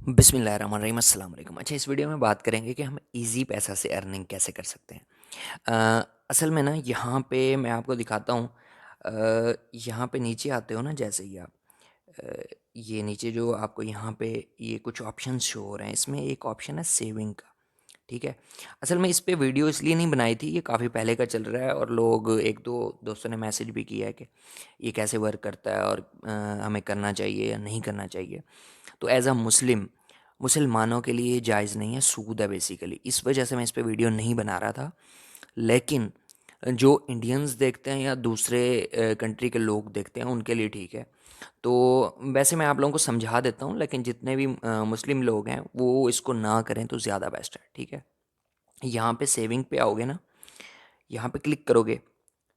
बिस्मिल्लाहिर्रहमानिर्रहीम अस्सलाम वालेकुम। अच्छा, इस वीडियो में बात करेंगे कि हम इजी पैसा से अर्निंग कैसे कर सकते हैं। असल में ना यहाँ पे मैं आपको दिखाता हूँ। यहाँ पे नीचे आते हो ना, जैसे ही आप अ, ये नीचे जो आपको यहाँ पे ये कुछ ऑप्शंस शो हो रहे हैं, इसमें एक ऑप्शन है सेविंग का। ठीक है। असल में इस पे वीडियो इसलिए नहीं बनाई थी, ये काफ़ी पहले का चल रहा है और लोग एक दो दोस्तों ने मैसेज भी किया है कि ये कैसे वर्क करता है और हमें करना चाहिए या नहीं करना चाहिए। तो एज़ अ मुसलमानों के लिए जायज़ नहीं है, सूद है बेसिकली। इस वजह से मैं इस पे वीडियो नहीं बना रहा था। लेकिन जो इंडियंस देखते हैं या दूसरे कंट्री के लोग देखते हैं उनके लिए ठीक है। तो वैसे मैं आप लोगों को समझा देता हूँ, लेकिन जितने भी मुस्लिम लोग हैं वो इसको ना करें तो ज़्यादा बेस्ट है। ठीक है। यहाँ पे सेविंग पे आओगे ना, यहाँ पे क्लिक करोगे,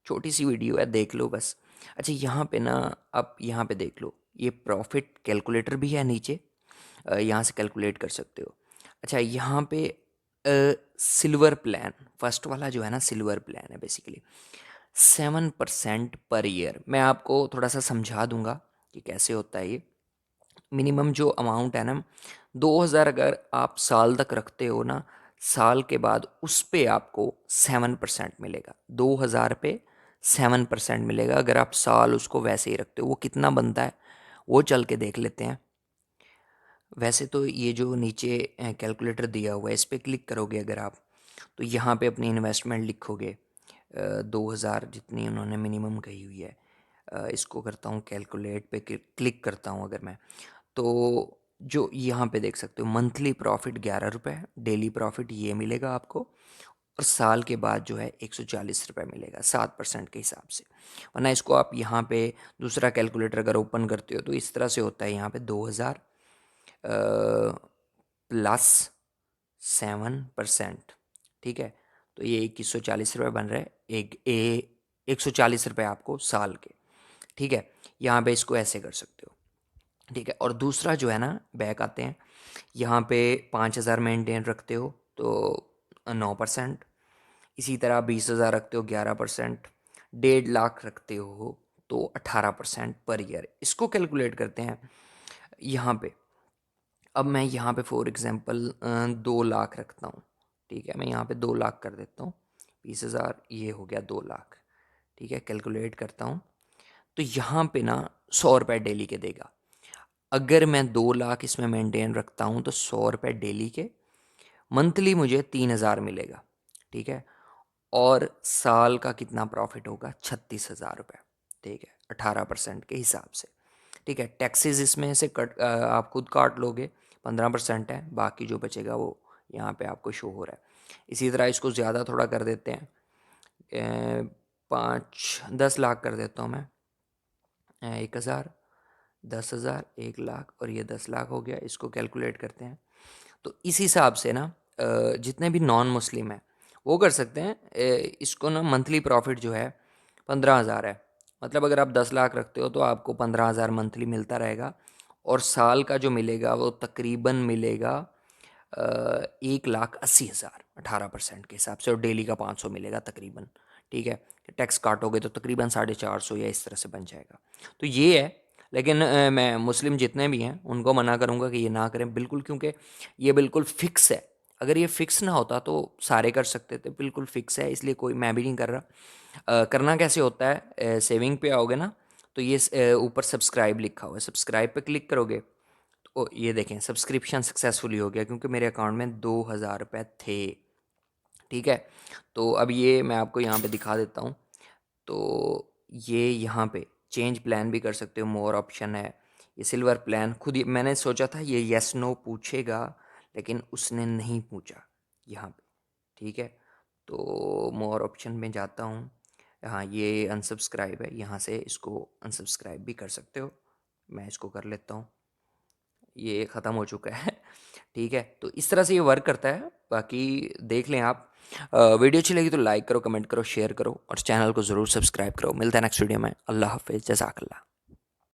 छोटी सी वीडियो है, देख लो बस। अच्छा, यहाँ पे ना आप यहाँ पे देख लो, ये प्रॉफिट कैलकुलेटर भी है नीचे, यहाँ से कैलकुलेट कर सकते हो। अच्छा, यहाँ पे सिल्वर प्लान, फर्स्ट वाला जो है ना सिल्वर प्लान है बेसिकली 7% पर ईयर। मैं आपको थोड़ा सा समझा दूंगा कि कैसे होता है ये। मिनिमम जो अमाउंट है ना 2,000, अगर आप साल तक रखते हो ना, साल के बाद उस पे आपको 7% मिलेगा। 2,000 पे 7% मिलेगा अगर आप साल उसको वैसे ही रखते हो। वो कितना बनता है वो चल के देख लेते हैं। वैसे तो ये जो नीचे कैलकुलेटर दिया हुआ है, इस पर क्लिक करोगे अगर आप, तो यहाँ पे अपनी इन्वेस्टमेंट लिखोगे। 2,000 जितनी उन्होंने मिनिमम कही हुई है। इसको करता हूँ कैलकुलेट पे क्लिक करता हूँ अगर मैं, तो जो यहाँ पे देख सकते हो मंथली प्रॉफिट 11 रुपये, डेली प्रॉफिट ये मिलेगा आपको, और साल के बाद जो है 140 रुपये मिलेगा 7% के हिसाब से। वरना इसको आप यहाँ पे दूसरा कैलकुलेटर अगर ओपन करते हो तो इस तरह से होता है। यहाँ पे 2,000 प्लस 7%। ठीक है। तो ये 2,140 रुपये बन रहे हैं, 140 रुपये आपको साल के। ठीक है। यहाँ पे इसको ऐसे कर सकते हो। ठीक है। और दूसरा जो है ना, बैक आते हैं, यहाँ पे 5,000 मेंटेन रखते हो तो 9%। इसी तरह 20,000 रखते हो 11%। 1.5 लाख रखते हो तो 18% पर ईयर। इसको कैलकुलेट करते हैं यहाँ पे। अब मैं यहाँ पे फॉर एग्ज़ाम्पल 2 लाख रखता हूँ। ठीक है, मैं यहाँ पे 2 लाख कर देता हूँ। 20,000 ये हो गया 2 लाख। ठीक है, कैलकुलेट करता हूँ तो यहाँ पे ना 100 रुपये डेली के देगा। अगर मैं 2 लाख इसमें मेंटेन रखता हूँ तो 100 रुपये डेली के, मंथली मुझे 3,000 मिलेगा। ठीक है। और साल का कितना प्रॉफिट होगा? 36,000 रुपये। ठीक है, 18% के हिसाब से। ठीक है। टैक्सेस इसमें से आप खुद काट लोगे, 15% है, बाकी जो बचेगा वो यहाँ पे आपको शो हो रहा है। इसी तरह इसको ज़्यादा थोड़ा कर देते हैं, 10 लाख कर देता हूँ मैं। 1,000, 10,000, 1 लाख और ये 10 लाख हो गया। इसको कैलकुलेट करते हैं तो इस हिसाब से ना जितने भी नॉन मुस्लिम हैं वो कर सकते हैं। इसको ना मंथली प्रॉफिट जो है 15,000 है। मतलब अगर आप 10 लाख रखते हो तो आपको 15,000 मंथली मिलता रहेगा, और साल का जो मिलेगा वो तकरीबन मिलेगा 1,80,000 18% के हिसाब से, और डेली का 500 मिलेगा तकरीबन। ठीक है। टैक्स काटोगे तो तकरीबन 450 या इस तरह से बन जाएगा। तो ये है। लेकिन मैं मुस्लिम जितने भी हैं उनको मना करूँगा कि ये ना करें बिल्कुल, क्योंकि ये बिल्कुल फ़िक्स है। अगर ये फ़िक्स ना होता तो सारे कर सकते थे, बिल्कुल फ़िक्स है, इसलिए कोई मैं भी नहीं कर रहा। करना कैसे होता है, सेविंग पे आओगे ना, तो ये ऊपर सब्सक्राइब लिखा हुआ है, सब्सक्राइब पे क्लिक करोगे तो ये देखें सब्सक्रिप्शन सक्सेसफुली हो गया, क्योंकि मेरे अकाउंट में 2,000 रुपये थे। ठीक है। तो अब ये मैं आपको यहाँ पे दिखा देता हूँ। तो ये यहाँ पे चेंज प्लान भी कर सकते हो, मोर ऑप्शन है। ये सिल्वर प्लान खुद ही मैंने सोचा था ये येस नो पूछेगा, लेकिन उसने नहीं पूछा यहाँ पे। ठीक है। तो मोर ऑप्शन में जाता हूँ। हाँ, ये अनसब्सक्राइब है, यहाँ से इसको अनसब्सक्राइब भी कर सकते हो। मैं इसको कर लेता हूँ, ये ख़त्म हो चुका है। ठीक है। तो इस तरह से ये वर्क करता है, बाकी देख लें आप। वीडियो अच्छी लगी तो लाइक करो, कमेंट करो, शेयर करो और चैनल को ज़रूर सब्सक्राइब करो। मिलता है नेक्स्ट वीडियो में। अल्लाह हाफ़िज़, जज़ाकल्लाह।